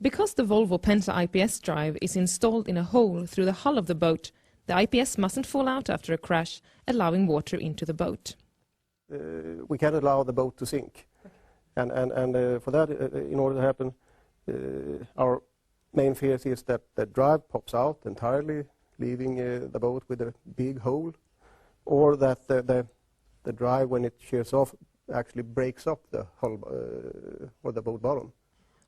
Because the Volvo Penta IPS drive is installed in a hole through the hull of the boat, the IPS mustn't fall out after a crash, allowing water into the boat. We can't allow the boat to sink. And for that, in order to happen, our main fear is that the drive pops out entirely, leaving the boat with a big hole, or that the drive, when it shears off, actually breaks up the hull or the boat bottom.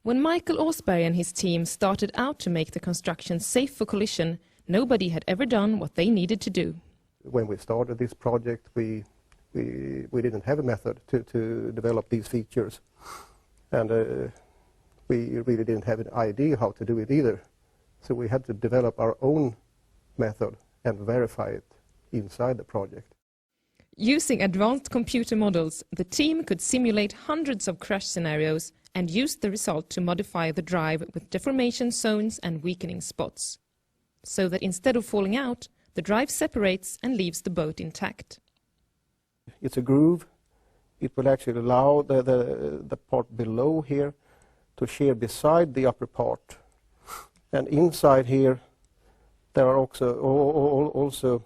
When Michael Åsberg and his team started out to make the construction safe for collision, nobody had ever done what they needed to do. When we started this project, we didn't have a method to develop these features, and we really didn't have an idea how to do it either. So we had to develop our own method and verify it inside the project. Using advanced computer models, the team could simulate hundreds of crash scenarios and used the result to modify the drive with deformation zones and weakening spots, so that instead of falling out, the drive separates and leaves the boat intact. It's a groove. It will actually allow the part below here to shear beside the upper part. And inside here, there are also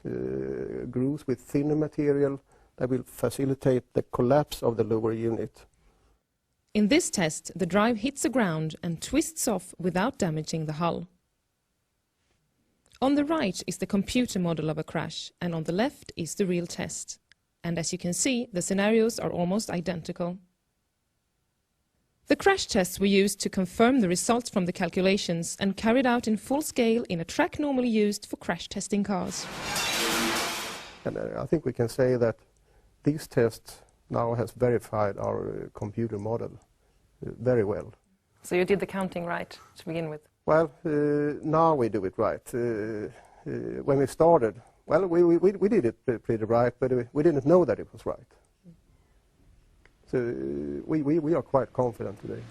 grooves with thinner material that will facilitate the collapse of the lower unit. In this test, the drive hits the ground and twists off without damaging the hull. On the right is the computer model of a crash, and on the left is the real test. And as you can see, the scenarios are almost identical. The crash tests were used to confirm the results from the calculations and carried out in full scale in a track normally used for crash testing cars. And I think we can say that these tests now has verified our computer model very well. So you did the counting right to begin with? Well, now we do it right. When we started, well, we did it pretty right, but we didn't know that it was right. So we are quite confident today.